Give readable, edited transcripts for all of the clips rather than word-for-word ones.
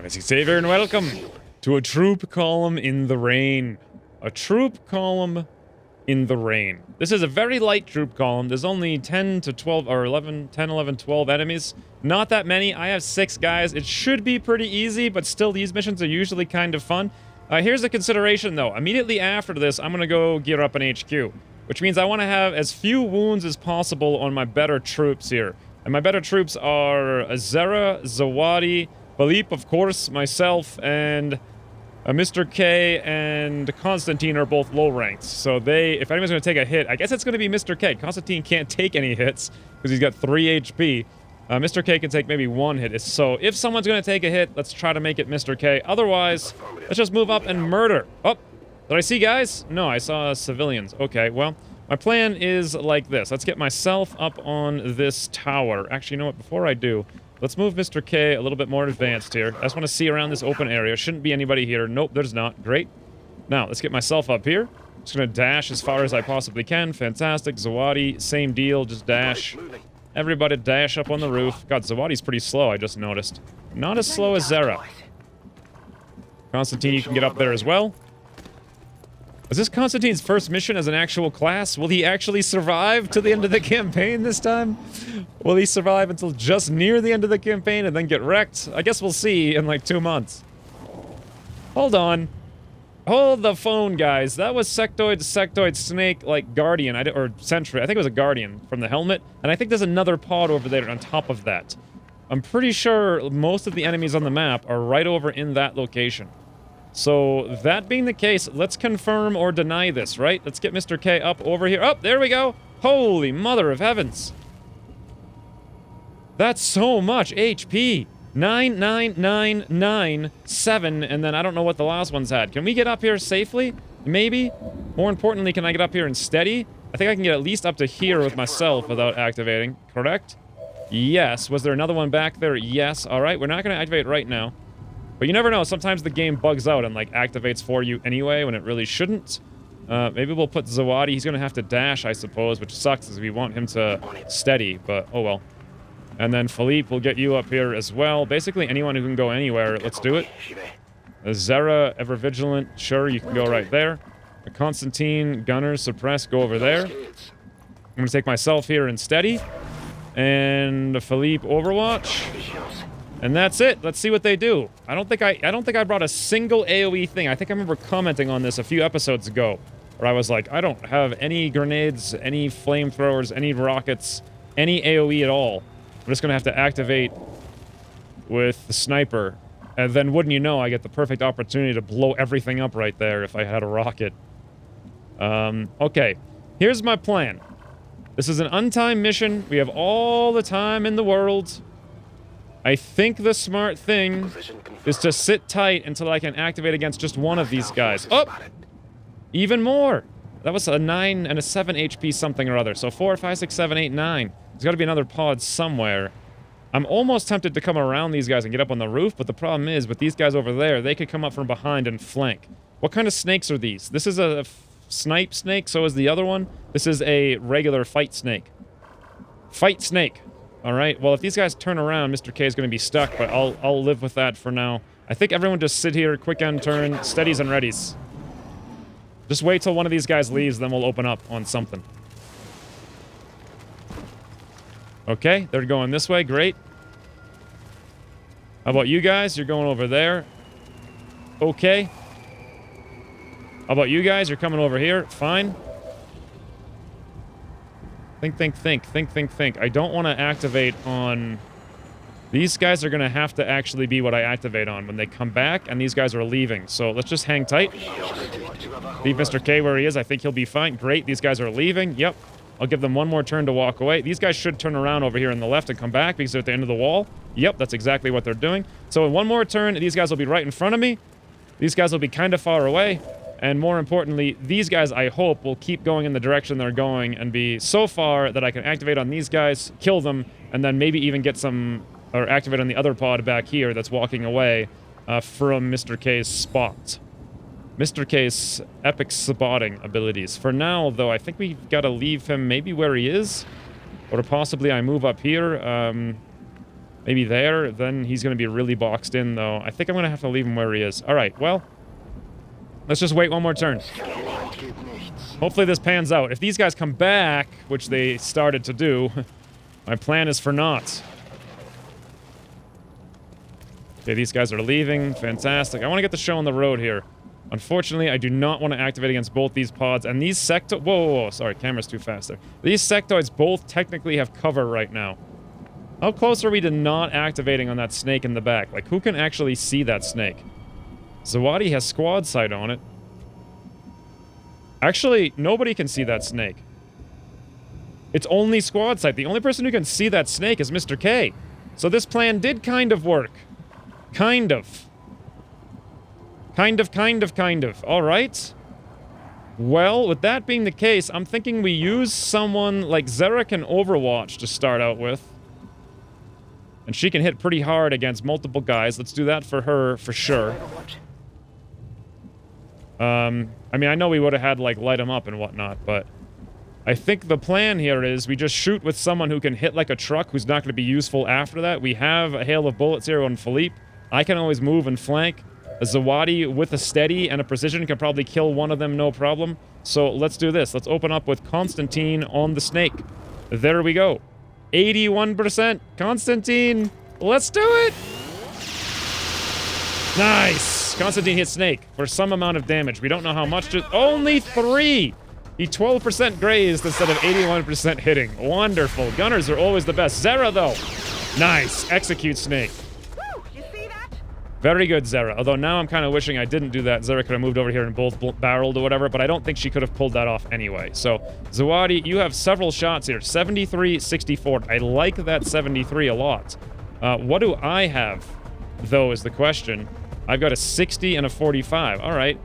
I'm Xavier, and welcome to a troop column in the rain. A troop column in the rain. This is a very light troop column. There's only 10 to 12, or 11, 10, 11, 12 enemies. Not that many. I have 6 guys. It should be pretty easy, but still, these missions are usually kind of fun. Here's a consideration, though. Immediately after this, I'm going to go gear up an HQ, which means I want to have as few wounds as possible on my better troops here. And my better troops are Zara, Zawadi, Philippe, of course, myself, and Mr. K and Constantine are both low ranks. So if anyone's going to take a hit, I guess it's going to be Mr. K. Constantine can't take any hits because he's got 3 HP. Mr. K can take maybe 1 hit. So if someone's going to take a hit, let's try to make it Mr. K. Otherwise, let's just move up and murder. Oh, did I see guys? No, I saw civilians. Okay, well, my plan is like this. Let's get myself up on this tower. Actually, you know what? Before I do, let's move Mr. K a little bit more advanced here. I just want to see around this open area. Shouldn't be anybody here. Nope, there's not. Great. Now, let's get myself up here. Just going to dash as far as I possibly can. Fantastic. Zawadi, same deal. Just dash. Everybody dash up on the roof. God, Zawadi's pretty slow, I just noticed. Not as slow as Zara. Constantine, you can get up there as well. Is this Constantine's first mission as an actual class? Will he actually survive to the end of the campaign this time? Will he survive until just near the end of the campaign and then get wrecked? I guess we'll see in like 2 months. Hold on. Hold the phone, guys. That was Sectoid Snake, like, Guardian, or Sentry. I think it was a Guardian from the helmet. And I think there's another pod over there on top of that. I'm pretty sure most of the enemies on the map are right over in that location. So, that being the case, let's confirm or deny this, right? Let's get Mr. K up over here. Oh, there we go! Holy mother of heavens! That's so much HP! 99997, and then I don't know what the last one's had. Can we get up here safely? Maybe? More importantly, can I get up here and steady? I think I can get at least up to here with myself without activating, correct? Yes. Was there another one back there? Yes. Alright, we're not going to activate right now. But you never know, sometimes the game bugs out and, like, activates for you anyway when it really shouldn't. Maybe we'll put Zawadi. He's going to have to dash, I suppose, which sucks because we want him to steady, but oh well. And then Philippe will get you up here as well. Basically, anyone who can go anywhere, let's do it. Zara, ever vigilant, sure, you can go right there. Constantine, gunner, suppress, go over there. I'm going to take myself here and steady. And Philippe, overwatch. And that's it. Let's see what they do. I don't think I brought a single AoE thing. I think I remember commenting on this a few episodes ago, where I was like, I don't have any grenades, any flamethrowers, any rockets, any AoE at all. I'm just gonna have to activate with the sniper. And then wouldn't you know, I get the perfect opportunity to blow everything up right there if I had a rocket. Okay. Here's my plan. This is an untimed mission. We have all the time in the world. I think the smart thing is to sit tight until I can activate against just one of these guys. Oh! Even more! That was a 9 and a 7 HP something or other. So 4, 5, 6, 7, 8, 9. There's got to be another pod somewhere. I'm almost tempted to come around these guys and get up on the roof, but the problem is, with these guys over there, they could come up from behind and flank. What kind of snakes are these? This is a snipe snake, so is the other one. This is a regular fight snake. Fight snake. Alright, well, if these guys turn around, Mr. K is going to be stuck, but I'll live with that for now. I think everyone just sit here, quick end turn, steadies and readies. Just wait till one of these guys leaves, then we'll open up on something. Okay, they're going this way. Great. How about you guys? You're going over there. Okay. How about you guys? You're coming over here. Fine. Think. I don't want to activate on... These guys are going to have to actually be what I activate on when they come back, and these guys are leaving. So let's just hang tight. Leave Mr. K where he is. I think he'll be fine. Great, these guys are leaving. Yep. I'll give them one more turn to walk away. These guys should turn around over here on the left and come back because they're at the end of the wall. Yep, that's exactly what they're doing. So in one more turn, these guys will be right in front of me. These guys will be kind of far away. And more importantly, these guys, I hope, will keep going in the direction they're going and be so far that I can activate on these guys, kill them, and then maybe even get some... or activate on the other pod back here that's walking away from Mr. K's spot. Mr. K's epic spotting abilities. For now, though, I think we've got to leave him maybe where he is. Or possibly I move up here. Maybe there. Then he's going to be really boxed in, though. I think I'm going to have to leave him where he is. All right, well, let's just wait one more turn. Hopefully this pans out. If these guys come back, which they started to do, my plan is for naught. Okay, these guys are leaving. Fantastic. I want to get the show on the road here. Unfortunately, I do not want to activate against both these pods. And these sectoids... Whoa, sorry, camera's too fast there. These sectoids both technically have cover right now. How close are we to not activating on that snake in the back? Like, who can actually see that snake? Zawadi has squad sight on it. Actually, nobody can see that snake. It's only squad sight. The only person who can see that snake is Mr. K. So this plan did kind of work. Kind of. Kind of. All right. Well, with that being the case, I'm thinking we use someone like Xeric in Overwatch to start out with. And she can hit pretty hard against multiple guys. Let's do that for her, for sure. I mean, I know we would have had, like, light them up and whatnot, but... I think the plan here is we just shoot with someone who can hit like a truck, who's not going to be useful after that. We have a hail of bullets here on Philippe. I can always move and flank. A Zawadi with a steady and a precision can probably kill one of them, no problem. So let's do this. Let's open up with Constantine on the snake. There we go. 81%. Constantine, let's do it! Nice! Constantine hit snake for some amount of damage. We don't know how much. Just only 3! He 12% grazed instead of 81% hitting. Wonderful. Gunners are always the best. Zera, though. Nice. Execute snake. Woo, you see that? Very good, Zera. Although now I'm kind of wishing I didn't do that. Zera could have moved over here and both barreled or whatever, but I don't think she could have pulled that off anyway. So, Zawadi, you have several shots here. 73, 64. I like that 73 a lot. What do I have, though, is the question. I've got a 60 and a 45. All right.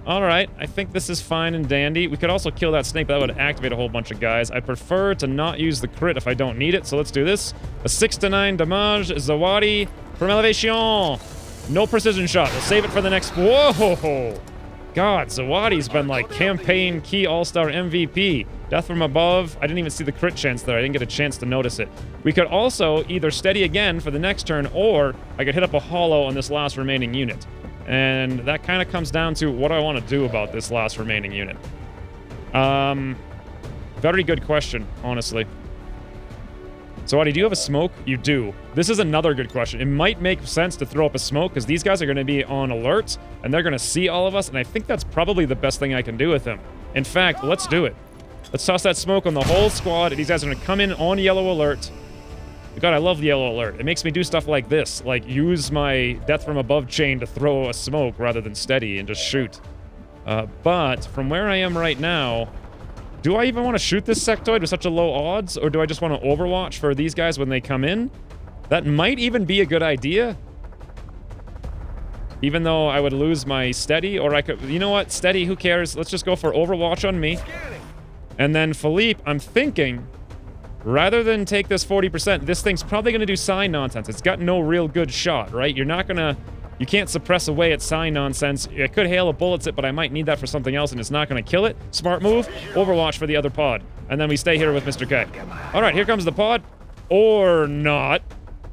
All right. I think this is fine and dandy. We could also kill that snake, but that would activate a whole bunch of guys. I prefer to not use the crit if I don't need it, so let's do this. A 6 to 9 damage. Zawadi from elevation. No precision shot. We'll save it for the next... Whoa! God, Zawadi's been like campaign key all-star MVP. Death from above. I didn't even see the crit chance there. I didn't get a chance to notice it. We could also either steady again for the next turn, or I could hit up a hollow on this last remaining unit. And that kind of comes down to what I want to do about this last remaining unit. Very good question, honestly. Zawadi, do you have a smoke? You do. This is another good question. It might make sense to throw up a smoke, because these guys are going to be on alert, and they're going to see all of us, and I think that's probably the best thing I can do with them. In fact, let's do it. Let's toss that smoke on the whole squad. These guys are going to come in on yellow alert. God, I love the yellow alert. It makes me do stuff like this, like use my death from above chain to throw a smoke rather than steady and just shoot. But from where I am right now, do I even want to shoot this sectoid with such a low odds, or do I just want to overwatch for these guys when they come in? That might even be a good idea. Even though I would lose my steady, or I could... You know what? Steady, who cares? Let's just go for overwatch on me. And then Philippe, I'm thinking... Rather than take this 40%, this thing's probably going to do psi nonsense. It's got no real good shot, right? You're not going to... You can't suppress away at psi nonsense. I could hail a bullets it, but I might need that for something else, and it's not going to kill it. Smart move. Overwatch for the other pod. And then we stay here with Mr. K. All right, here comes the pod. Or not.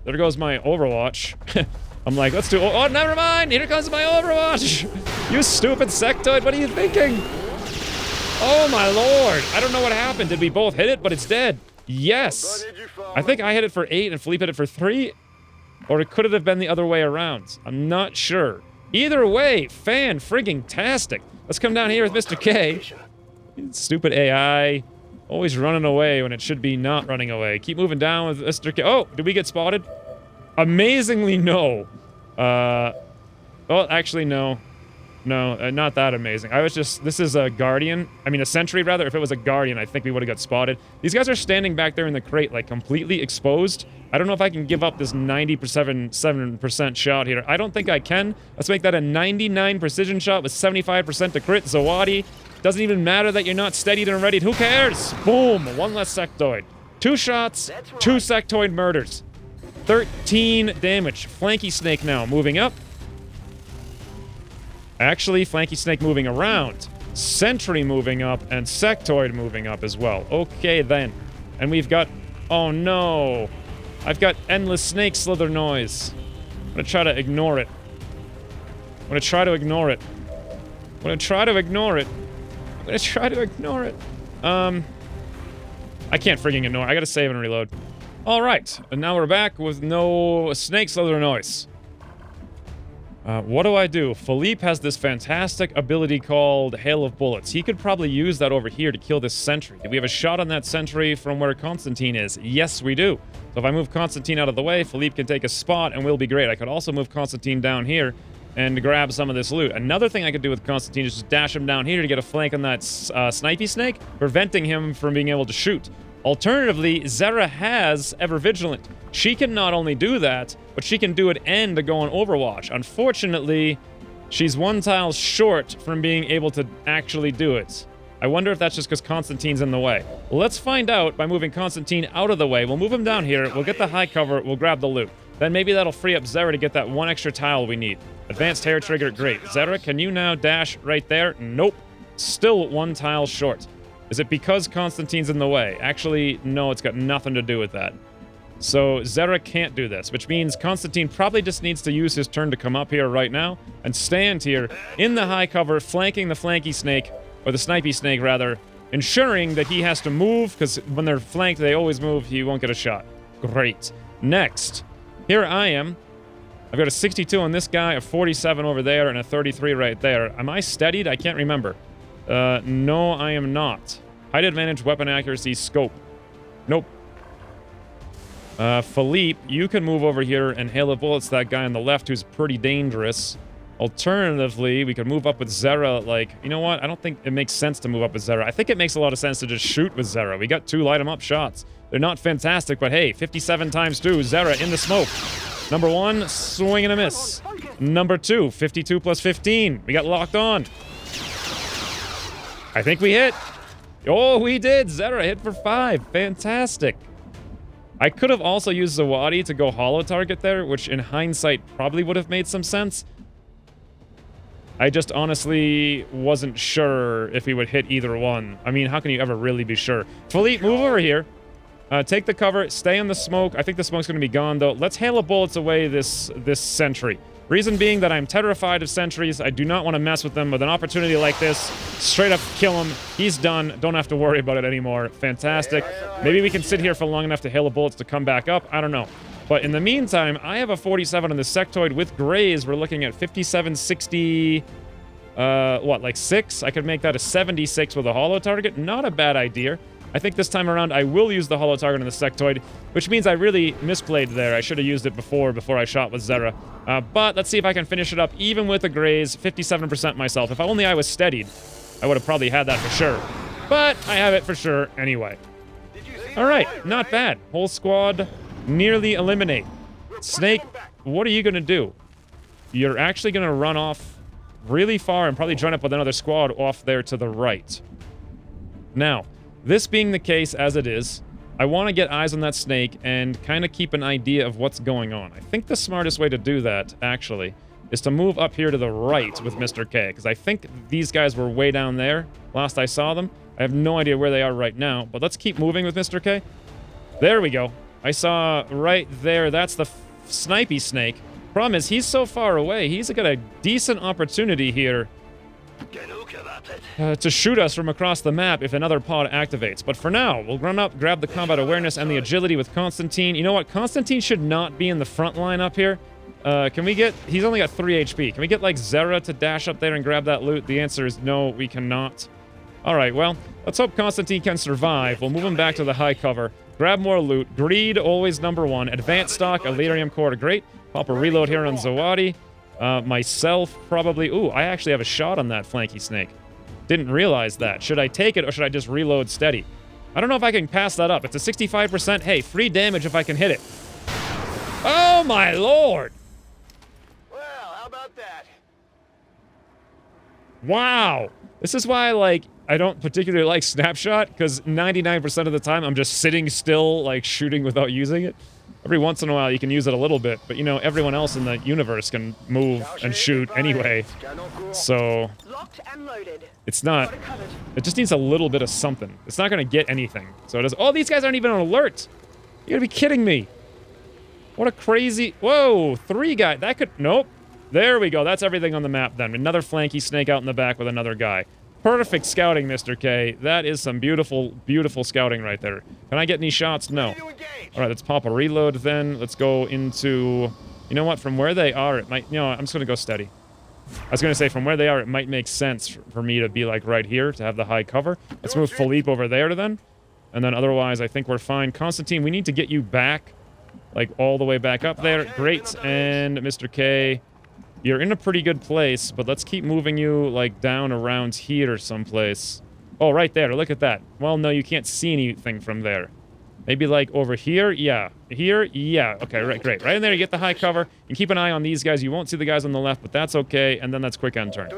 There goes my Overwatch. I'm like, let's do... Oh, never mind! Here comes my Overwatch! You stupid sectoid, what are you thinking? Oh, my lord! I don't know what happened. Did we both hit it? But it's dead. Yes! I think I hit it for 8 and Philippe hit it for 3. Or it could have been the other way around. I'm not sure. Either way, fan-frigging-tastic. Let's come down here with Mr. K. Stupid AI. Always running away when it should be not running away. Keep moving down with Mr. K. Oh, did we get spotted? Amazingly, no. Well, actually, no. No, not that amazing. I was just... This is a Guardian. I mean, a Sentry, rather. If it was a Guardian, I think we would have got spotted. These guys are standing back there in the crate, like, completely exposed. I don't know if I can give up this 97% shot here. I don't think I can. Let's make that a 99 precision shot with 75% to crit. Zawadi. Doesn't even matter that you're not steadied and readied. Who cares? Boom. One less sectoid. 2 shots. 2 sectoid murders. 13 damage. Flanky Snake now moving up. Actually, Flanky Snake moving around. Sentry moving up, and Sectoid moving up as well. Okay, then. And we've got... Oh, no. I've got endless snake slither noise. I'm gonna try to ignore it. I'm gonna try to ignore it. I'm gonna try to ignore it. I'm gonna try to ignore it. I can't frigging ignore. I gotta save and reload. Alright, and now we're back with no snake slither noise. What do? Philippe has this fantastic ability called Hail of Bullets. He could probably use that over here to kill this sentry. Do we have a shot on that sentry from where Constantine is? Yes, we do. So if I move Constantine out of the way, Philippe can take a spot and we'll be great. I could also move Constantine down here and grab some of this loot. Another thing I could do with Constantine is just dash him down here to get a flank on that snipey snake, preventing him from being able to shoot. Alternatively, Xera has Ever Vigilant. She can not only do that, but she can do it and to go on Overwatch. Unfortunately, she's one tile short from being able to actually do it. I wonder if that's just because Constantine's in the way. Well, let's find out by moving Constantine out of the way. We'll move him down here, we'll get the high cover, we'll grab the loot. Then maybe that'll free up Xera to get that one extra tile we need. Advanced hair trigger, great. Xera, can you now dash right there? Nope. Still one tile short. Is it because Constantine's in the way? Actually, no, it's got nothing to do with that. So Xera can't do this, which means Constantine probably just needs to use his turn to come up here right now and stand here in the high cover, flanking the flanky snake, or the snipey snake rather, ensuring that he has to move, because when they're flanked, they always move. He won't get a shot. Great. Next, here I am. I've got a 62 on this guy, a 47 over there, and a 33 right there. Am I steadied? I can't remember. No, I am not. Height advantage, weapon accuracy, scope. Nope. Philippe, you can move over here and hail of bullets that guy on the left who's pretty dangerous. Alternatively, we could move up with Xera, like, you know what? I don't think it makes sense to move up with Xera. I think it makes a lot of sense to just shoot with Xera. We got 2 light 'em up shots. They're not fantastic, but hey, 57 times 2, Xera in the smoke. Number 1, swing and a miss. Number 2, 52 plus 15. We got locked on. I think we hit. Oh, we did. Xera hit for 5. Fantastic. I could have also used Zawadi to go hollow target there, which in hindsight probably would have made some sense. I just honestly wasn't sure if he would hit either one. I mean, how can you ever really be sure? Philippe, move over here. Take the cover. Stay in the smoke. I think the smoke's going to be gone, though. Let's hail of bullets away this sentry. Reason being that I'm terrified of sentries. I do not want to mess with them. With an opportunity like this, straight up kill him. He's done. Don't have to worry about it anymore. Fantastic. Maybe we can sit here for long enough to hail of bullets to come back up. I don't know. But in the meantime, I have a 47 on the sectoid with grays. We're looking at 57, 60... what, like 6? I could make that a 76 with a hollow target. Not a bad idea. I think this time around I will use the hollow target on the sectoid, which means I really misplayed there. I should have used it before I shot with Xera. But let's see if I can finish it up even with the grays. 57% myself. If only I was steadied, I would have probably had that for sure. But I have it for sure anyway. Alright, not bad. Whole squad nearly eliminate. Snake, what are you going to do? You're actually going to run off really far and probably join up with another squad off there to the right. Now, this being the case as it is, I want to get eyes on that snake and kind of keep an idea of what's going on. I think the smartest way to do that, actually, is to move up here to the right with Mr. K, because I think these guys were way down there last I saw them. I have no idea where they are right now, but let's keep moving with Mr. K. There we go. I saw right there, that's the snipey snake. Problem is, he's so far away, he's got a decent opportunity here to shoot us from across the map if another pod activates. But for now, we'll run up, grab the combat awareness and the agility with Constantine. You know what? Constantine should not be in the front line up here. Can we get... He's only got 3 HP. Can we get, like, Xera to dash up there and grab that loot? The answer is no, we cannot. Alright, well, let's hope Constantine can survive. We'll move him back to the high cover. Grab more loot. Greed, always number 1. Advanced stock, Elerium core, great. Pop a reload here on Zawadi. Myself, probably... Ooh, I actually have a shot on that flanky snake. Didn't realize that. Should I take it or should I just reload steady? I don't know if I can pass that up. It's a 65%. Hey, free damage if I can hit it. Oh, my lord! Well, how about that? Wow. This is why, like, I don't particularly like Snapshot, because 99% of the time I'm just sitting still, like, shooting without using it. Every once in a while you can use it a little bit, but, you know, everyone else in the universe can move and shoot anyway. So... It's not... It just needs a little bit of something. It's not going to get anything. So it does... Oh, these guys aren't even on alert! You gotta be kidding me! What a crazy... Whoa, 3 guy. That could... Nope. There we go. That's everything on the map then. Another flanky snake out in the back with another guy. Perfect scouting, Mr. K. That is some beautiful, beautiful scouting right there. Can I get any shots? No. All right, let's pop a reload then. Let's go into... You know what? From where they are, it might... You know what? I'm just going to go steady. I was going to say, from where they are, it might make sense for me to be, like, right here to have the high cover. Let's move Philippe over there then. And then otherwise, I think we're fine. Constantine, we need to get you back, like, all the way back up there. Great. And Mr. K, you're in a pretty good place, but let's keep moving you, like, down around here someplace. Oh, right there. Look at that. Well, no, you can't see anything from there. Maybe, like, over here? Yeah. Here? Yeah. Okay, right, great. Right in there, you get the high cover. You keep an eye on these guys. You won't see the guys on the left, but that's okay. And then that's quick end turn.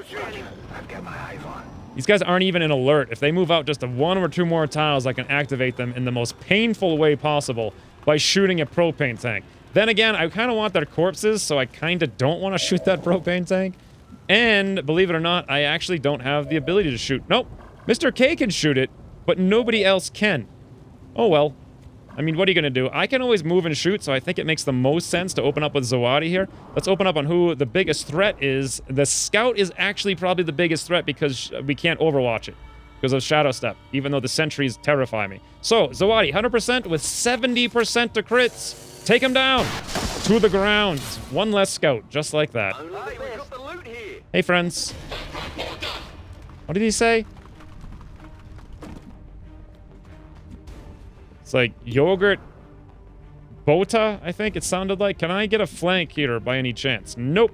These guys aren't even in alert. If they move out just 1 or 2 more tiles, I can activate them in the most painful way possible by shooting a propane tank. Then again, I kind of want their corpses, so I kind of don't want to shoot that propane tank. And, believe it or not, I actually don't have the ability to shoot. Nope. Mr. K can shoot it, but nobody else can. Oh, well. I mean, what are you going to do? I can always move and shoot, so I think it makes the most sense to open up with Zawadi here. Let's open up on who the biggest threat is. The Scout is actually probably the biggest threat because we can't overwatch it because of Shadow Step, even though the sentries terrify me. So, Zawadi, 100% with 70% to crits. Take him down to the ground. 1 less Scout, just like that. Hey, friends. What did he say? It's like yogurt bota, I think it sounded like. Can I get a flank here by any chance? Nope.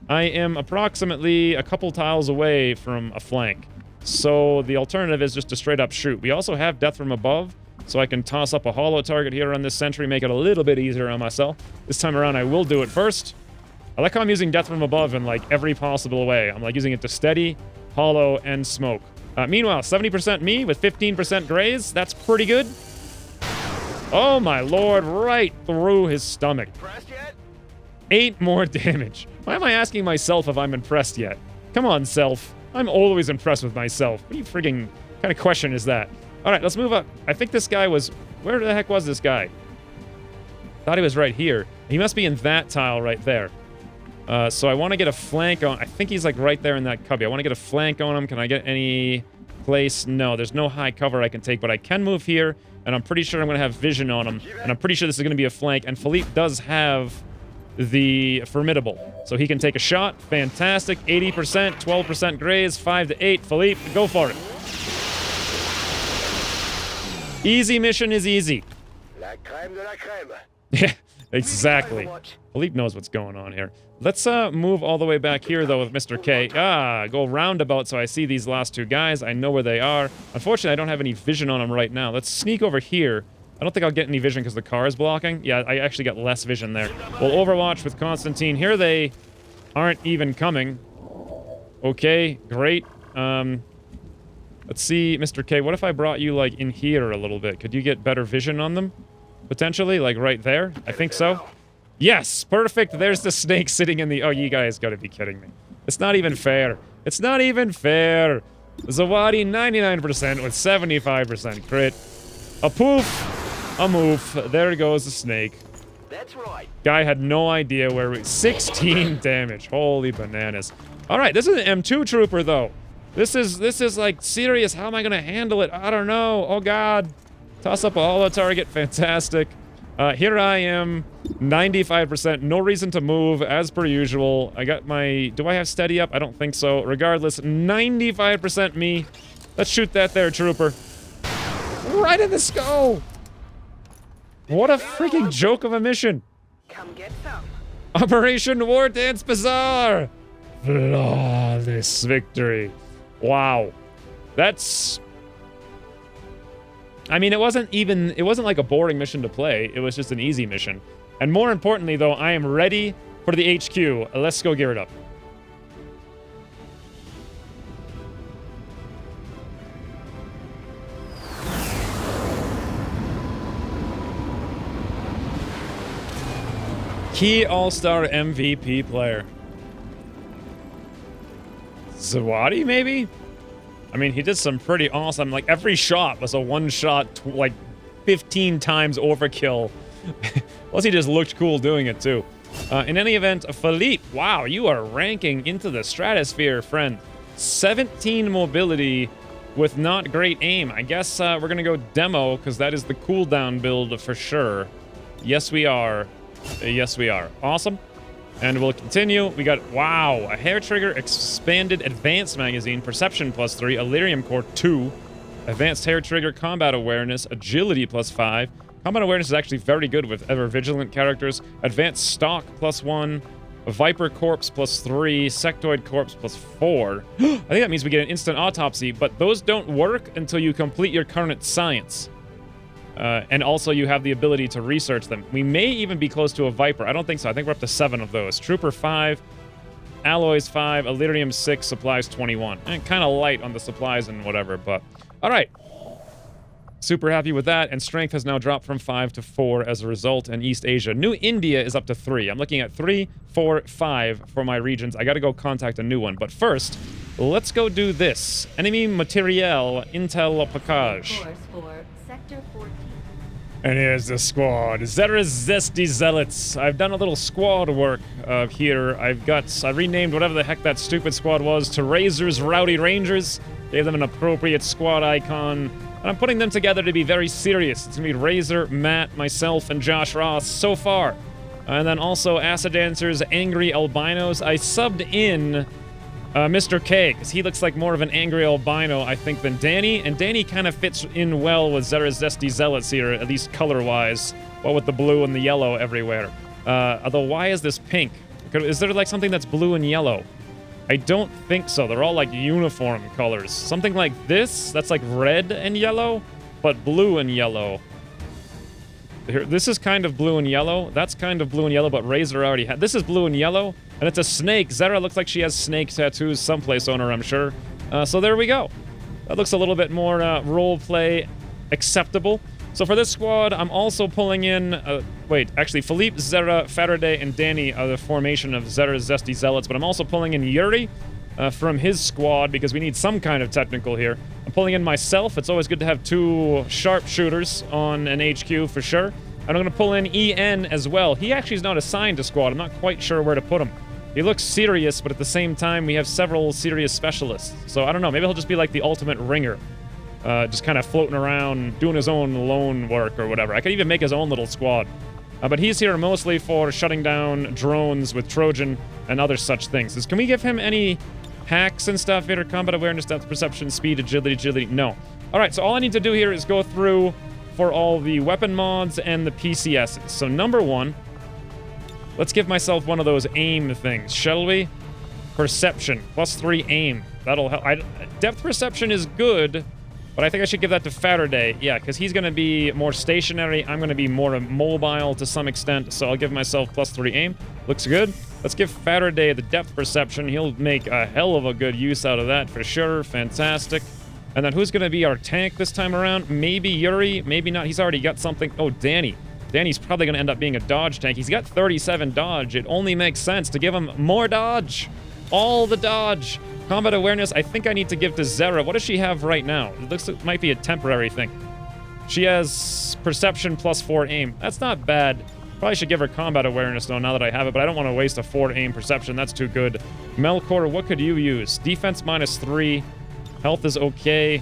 I am approximately a couple tiles away from a flank. So the alternative is just to straight up shoot. We also have death from above, so I can toss up a hollow target here on this sentry, make it a little bit easier on myself. This time around, I will do it first. I like how I'm using death from above in like every possible way. I'm like using it to steady, hollow, and smoke. Meanwhile, 70% me with 15% graze. That's pretty good. Oh my lord, right through his stomach. 8 more damage. Why am I asking myself if I'm impressed yet? Come on, self. I'm always impressed with myself. What kind of question is that? Alright, let's move up. I think this guy was... Where the heck was this guy? Thought he was right here. He must be in that tile right there. So I want to get a flank on... I think he's like right there in that cubby. I want to get a flank on him. Can I get any place? No, there's no high cover I can take, but I can move here. And I'm pretty sure I'm going to have vision on him. And I'm pretty sure this is going to be a flank. And Philippe does have the formidable. So he can take a shot. Fantastic. 80%, 12% graze, 5 to 8. Philippe, go for it. Easy mission is easy. La crème de la crème. Yeah, exactly. Philippe knows what's going on here. Let's move all the way back here, though, with Mr. K. Go roundabout so I see these last 2 guys. I know where they are. Unfortunately, I don't have any vision on them right now. Let's sneak over here. I don't think I'll get any vision because the car is blocking. Yeah, I actually got less vision there. We'll overwatch with Constantine. Here they aren't even coming. Okay, great. Let's see, Mr. K, what if I brought you, like, in here a little bit? Could you get better vision on them? Potentially, like, right there? I think so. Yes, perfect. There's the snake sitting in the... Oh, you guys gotta be kidding me. It's not even fair. It's not even fair. Zawadi, 99% with 75% crit. A poof. A move. There goes the snake. That's right. Guy had no idea where we... 16 damage. Holy bananas. Alright, this is an M2 trooper, though. This is, like, serious. How am I gonna handle it? I don't know. Oh, God. Toss up a hollow target. Fantastic. Here I am, 95%, no reason to move, as per usual. I got my... Do I have steady up? I don't think so. Regardless, 95% me. Let's shoot that there, trooper. Right in the skull! What a freaking joke of a mission. Come get some. Operation War Dance Bazaar! Flawless victory. Wow. That's... I mean, it wasn't like a boring mission to play. It was just an easy mission. And more importantly, though, I am ready for the HQ. Let's go gear it up. Key All-Star MVP player. Zawadi, maybe? I mean, he did some pretty awesome... Like, every shot was a one-shot, like, 15 times overkill Plus, he just looked cool doing it, too. In any event, Philippe, wow, you are ranking into the stratosphere, friend. 17 mobility with not great aim. I guess we're going to go demo, because that is the cooldown build for sure. Yes, we are. Yes, we are. Awesome. And we'll continue. We got, wow, a hair trigger expanded advanced magazine, perception +3, Illyrium core 2, advanced hair trigger, combat awareness, agility +5. Combat awareness is actually very good with ever vigilant characters. Advanced stock +1, Viper corpse +3, sectoid corpse +4. I think that means we get an instant autopsy, but those don't work until you complete your current science. And also you have the ability to research them. We may even be close to a Viper. I don't think so. I think we're up to 7 of those. Trooper 5, Alloys 5, Illyrium 6, Supplies 21. And kind of light on the supplies and whatever, but... Alright. Super happy with that, and Strength has now dropped from 5 to 4 as a result in East Asia. New India is up to 3. I'm looking at 3, 4, 5 for my regions. I gotta go contact a new one. But first, let's go do this. Enemy Materiel Intel Package. Sector 14. And here's the squad. Zera's Zesty Zealots. I've done a little squad work here. I renamed whatever the heck that stupid squad was to Razor's Rowdy Rangers. Gave them an appropriate squad icon. And I'm putting them together to be very serious. It's gonna be Razor, Matt, myself, and Josh Ross so far. And then also Acid Dancers, Angry Albinos. I subbed in Mr. K, because he looks like more of an angry albino, I think, than Danny. And Danny kind of fits in well with Zera's Zesty Zealots here, at least color-wise. Well, with the blue and the yellow everywhere. Although, why is this pink? Is there, like, something that's blue and yellow? I don't think so. They're all, like, uniform colors. Something like this, that's, like, red and yellow, but blue and yellow. Here, this is kind of blue and yellow. That's kind of blue and yellow, but Razor already had... This is blue and yellow. And it's a snake. Zera looks like she has snake tattoos someplace on her, I'm sure. So there we go. That looks a little bit more roleplay acceptable. So for this squad, I'm also pulling in... actually, Philippe, Zera, Faraday, and Danny are the formation of Zera's Zesty Zealots. But I'm also pulling in Yuri from his squad because we need some kind of technical here. I'm pulling in myself. It's always good to have 2 sharpshooters on an HQ for sure. And I'm going to pull in EN as well. He actually is not assigned to squad. I'm not quite sure where to put him. He looks serious, but at the same time, we have several serious specialists. So, I don't know. Maybe he'll just be like the ultimate ringer. Just kind of floating around, doing his own lone work or whatever. I could even make his own little squad. But he's here mostly for shutting down drones with Trojan and other such things. Can we give him any hacks and stuff here? Combat awareness, depth perception, speed, agility? No. Alright, so all I need to do here is go through for all the weapon mods and the PCSs. So number 1... Let's give myself one of those aim things, shall we? Perception, +3 aim. That'll help. Depth perception is good, but I think I should give that to Faraday. Yeah, because he's going to be more stationary. I'm going to be more mobile to some extent, so I'll give myself +3 aim. Looks good. Let's give Faraday the depth perception. He'll make a hell of a good use out of that for sure. Fantastic. And then who's going to be our tank this time around? Maybe Yuri, maybe not. He's already got something. Oh, Danny. Danny's probably going to end up being a dodge tank. He's got 37 dodge. It only makes sense to give him more dodge. All the dodge. Combat awareness, I think I need to give to Zera. What does she have right now? It looks like it might be a temporary thing. She has perception +4 aim. That's not bad. Probably should give her combat awareness, though, now that I have it, but I don't want to waste a 4 aim perception. That's too good. Melkor, what could you use? Defense -3. Health is okay.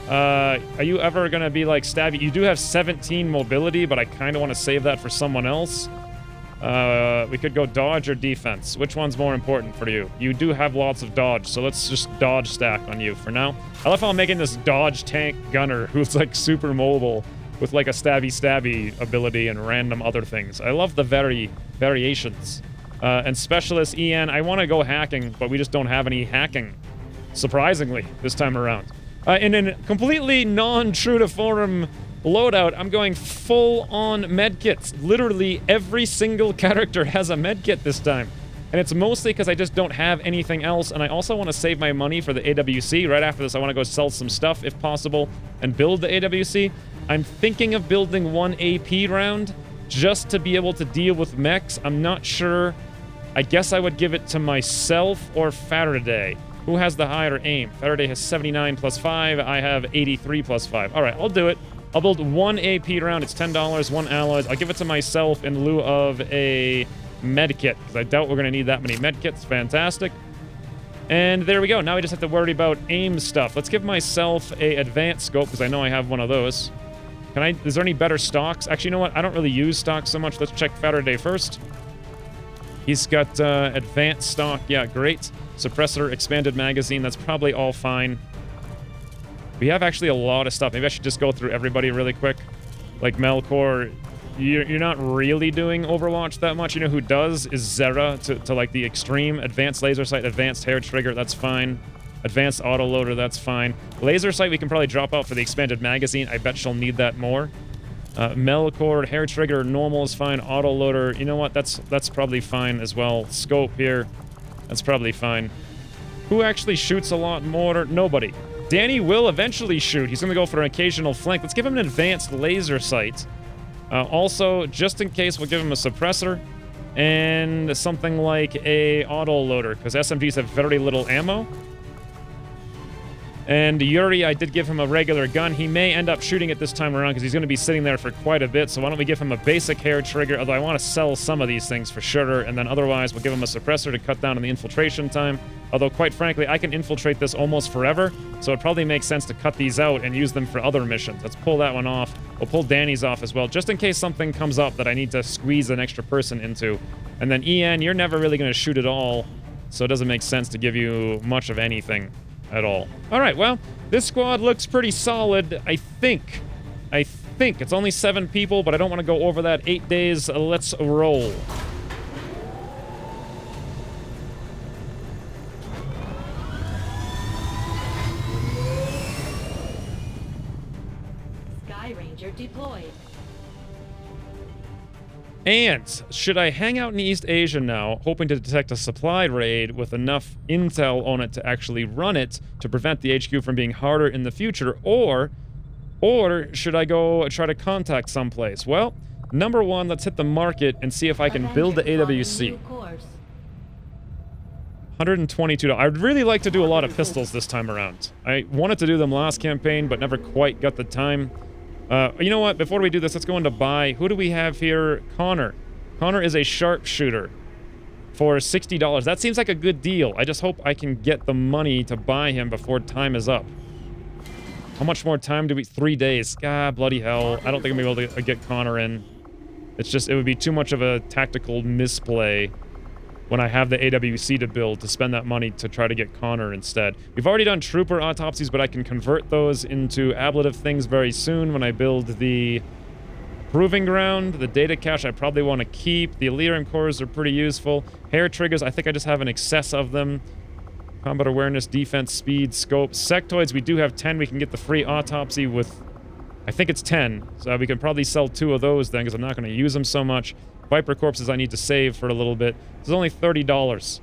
Are you ever going to be like Stabby? You do have 17 mobility, but I kind of want to save that for someone else. We could go dodge or defense. Which one's more important for you? You do have lots of dodge, so let's just dodge stack on you for now. I love how I'm making this dodge tank gunner who's like super mobile with like a stabby ability and random other things. I love the variations. And specialist EN, I want to go hacking, but we just don't have any hacking, surprisingly, this time around. In a completely non-true to form loadout, I'm going full-on medkits. Literally every single character has a medkit this time. And it's mostly because I just don't have anything else, and I also want to save my money for the AWC. Right after this, I want to go sell some stuff, if possible, and build the AWC. I'm thinking of building 1 AP round, just to be able to deal with mechs. I'm not sure. I guess I would give it to myself or Faraday. Who has the higher aim? Faraday has 79 +5. I have 83 +5. All right, I'll do it. I'll build 1 AP round. It's $10, 1 alloys. I'll give it to myself in lieu of a med kit, because I doubt we're going to need that many med kits. Fantastic. And there we go. Now we just have to worry about aim stuff. Let's give myself a advanced scope, because I know I have one of those. Is there any better stocks? Actually, you know what? I don't really use stocks so much. Let's check Faraday first. He's got advanced stock. Yeah, great. Suppressor, expanded magazine. That's probably all fine. We have actually a lot of stuff. Maybe I should just go through everybody really quick. Like Melkor, you're not really doing Overwatch that much. You know who does is Zera to like the extreme. Advanced laser sight, advanced hair trigger, that's fine. Advanced autoloader, that's fine. Laser sight we can probably drop out for the expanded magazine. I bet she'll need that more. Melkor, hair trigger, normal is fine. Autoloader, you know what? That's probably fine as well. Scope here, that's probably fine. Who actually shoots a lot more? Nobody. Danny will eventually shoot. He's going to go for an occasional flank. Let's give him an advanced laser sight. Also, just in case, we'll give him a suppressor and something like a autoloader, because SMGs have very little ammo. And Yuri, I did give him a regular gun. He may end up shooting it this time around because he's going to be sitting there for quite a bit. So why don't we give him a basic hair trigger, although I want to sell some of these things for sure. And then otherwise, we'll give him a suppressor to cut down on the infiltration time. Although, quite frankly, I can infiltrate this almost forever. So it probably makes sense to cut these out and use them for other missions. Let's pull that one off. We'll pull Danny's off as well, just in case something comes up that I need to squeeze an extra person into. And then Ian, you're never really going to shoot at all. So it doesn't make sense to give you much of anything at all. All right, well, this squad looks pretty solid, I think. It's only 7 people, but I don't want to go over that. 8 days, let's roll. Sky Ranger deployed. And should I hang out in East Asia now, hoping to detect a supply raid with enough intel on it to actually run it to prevent the HQ from being harder in the future, or should I go try to contact someplace? Well, number one, let's hit the market and see if I can build the AWC. $122. I'd really like to do a lot of pistols this time around. I wanted to do them last campaign, but never quite got the time. You know what? Before we do this, let's go into buy. Who do we have here? Connor. Connor is a sharpshooter for $60. That seems like a good deal. I just hope I can get the money to buy him before time is up. How much more time do we... 3 days. God, bloody hell. I don't think I'm going to be able to get Connor in. It's just... It would be too much of a tactical misplay when I have the AWC to build to spend that money to try to get Connor instead. We've already done trooper autopsies, but I can convert those into ablative things very soon when I build the proving ground. The data cache I probably want to keep. The Elerium cores are pretty useful. Hair triggers, I think I just have an excess of them. Combat awareness, defense, speed, scope. Sectoids, we do have 10. We can get the free autopsy with... I think it's 10. So we can probably sell 2 of those then, because I'm not going to use them so much. Viper corpses I need to save for a little bit. This is only $30.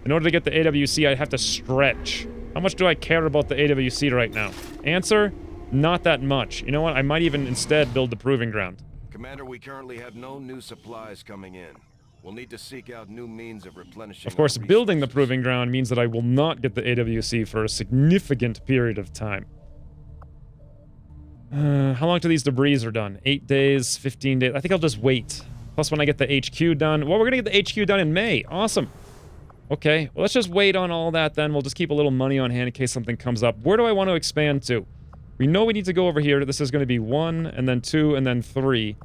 In order to get the AWC, I have to stretch. How much do I care about the AWC right now? Answer, not that much. You know what? I might even instead build the proving ground. Commander, we currently have no new supplies coming in. We'll need to seek out new means of replenishing. Of course, building the proving ground means that I will not get the AWC for a significant period of time. How long till these debris are done? 8 days, 15 days. I think I'll just wait. Plus, when I get the HQ done... Well, we're going to get the HQ done in May. Awesome. Okay, well, let's just wait on all that then. We'll just keep a little money on hand in case something comes up. Where do I want to expand to? We know we need to go over here. This is going to be 1, and then 2, and then 3.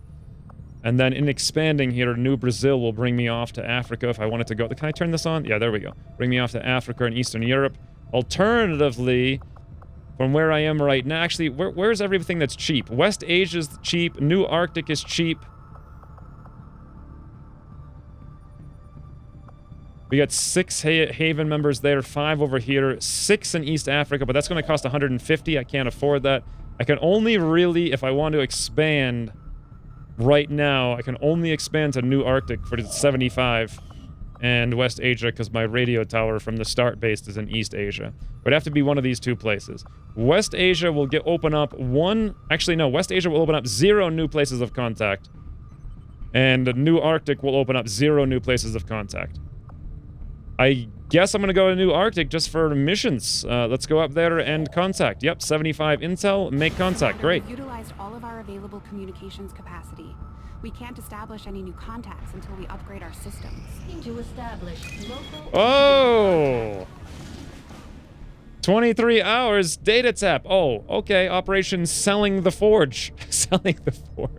And then in expanding here, New Brazil will bring me off to Africa if I wanted to go... Can I turn this on? Yeah, there we go. Bring me off to Africa and Eastern Europe. Alternatively... From where I am right now, actually, where's everything that's cheap? West Asia's cheap. New Arctic is cheap. We got 6 Haven members there, 5 over here, 6 in East Africa, but that's going to cost 150. I can't afford that. I can only really, if I want to expand right now, I can only expand to New Arctic for 75 and West Asia because my radio tower from the start base is in East Asia. It would have to be one of these 2 places. West Asia will open up 1... Actually, no. West Asia will open up 0 new places of contact. And New Arctic will open up 0 new places of contact. I guess I'm gonna go to New Arctic just for missions. Let's go up there and contact. Yep, 75 intel, make contact. Great. We've utilized all of our available communications capacity. We can't establish any new contacts until we upgrade our systems. To establish local... Oh! 23 hours, data tap. Oh, okay, Operation Selling the Forge. Selling the Forge.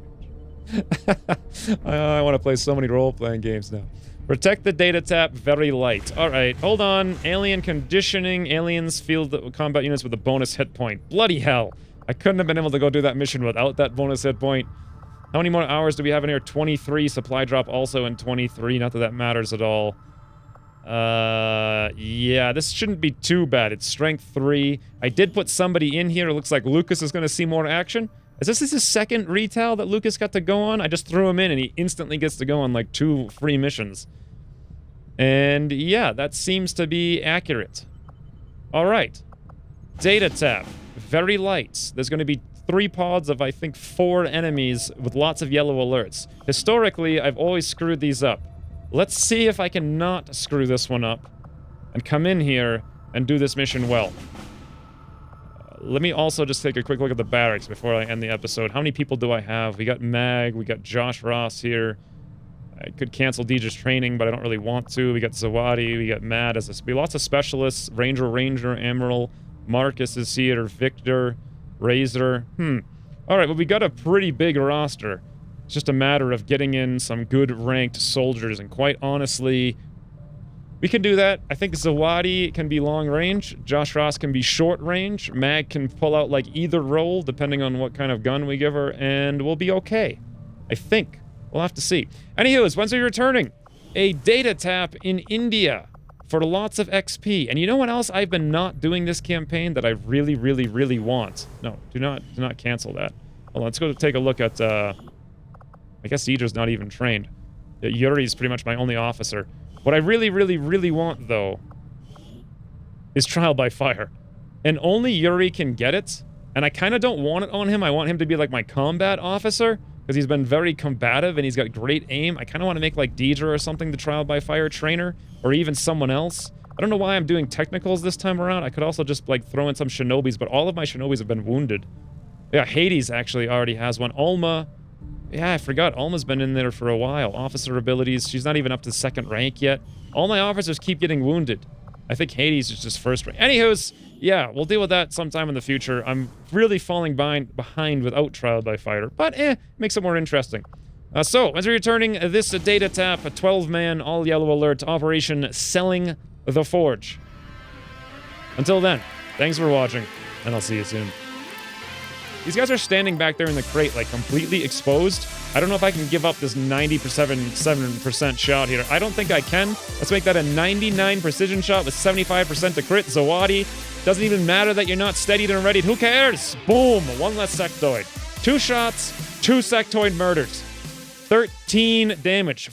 I want to play so many role-playing games now. Protect the data tap, very light. Alright, hold on. Alien conditioning. Aliens field combat units with a bonus hit point. Bloody hell. I couldn't have been able to go do that mission without that bonus hit point. How many more hours do we have in here? 23. Supply drop also in 23. Not that that matters at all. Yeah, this shouldn't be too bad. It's strength 3. I did put somebody in here. It looks like Lucas is going to see more action. Is this his second retail that Lucas got to go on? I just threw him in and he instantly gets to go on like 2 free missions. And yeah, that seems to be accurate. Alright. Data tab. Very light. There's going to be 3 pods of, I think, 4 enemies with lots of yellow alerts. Historically, I've always screwed these up. Let's see if I can not screw this one up and come in here and do this mission well. Let me also just take a quick look at the barracks before I end the episode. How many people do I have? We got Mag, we got Josh Ross here. I could cancel Deidre's training, but I don't really want to. We got Zawadi, we got Matt as a... Lots of specialists. Ranger, Emerald. Marcus is here, Victor, Razor. Alright, well we got a pretty big roster. It's just a matter of getting in some good ranked soldiers, and quite honestly, we can do that. I think Zawadi can be long range, Josh Ross can be short range, Mag can pull out like either role depending on what kind of gun we give her, and we'll be okay. I think. We'll have to see. Anywho's, when's we returning? A data tap in India for lots of XP. And you know what else I've been not doing this campaign that I really, really, really want? No, do not cancel that. Hold on, let's go take a look at, I guess Deidre's not even trained. Yuri's pretty much my only officer. What I really, really, really want, though, is Trial by Fire. And only Yuri can get it. And I kind of don't want it on him. I want him to be like my combat officer, because he's been very combative and he's got great aim. I kind of want to make like Deidre or something the Trial by Fire trainer, or even someone else. I don't know why I'm doing technicals this time around. I could also just like throw in some shinobis, but all of my shinobis have been wounded. Yeah, Hades actually already has one. Alma, yeah, I forgot. Alma's been in there for a while. Officer abilities, she's not even up to 2nd rank yet. All my officers keep getting wounded. I think Hades is just 1st rank. Anywho's, yeah, we'll deal with that sometime in the future. I'm really falling behind without Trial by Fire, but makes it more interesting. So, as we're returning this data tap, a 12-man, all-yellow alert, Operation Selling the Forge. Until then, thanks for watching, and I'll see you soon. These guys are standing back there in the crate, like, completely exposed. I don't know if I can give up this 97% shot here. I don't think I can. Let's make that a 99 precision shot with 75% to crit. Zawadi. Doesn't even matter that you're not steadied and readied. Who cares? Boom. 1 less sectoid. 2 shots, 2 sectoid murders. 13 damage.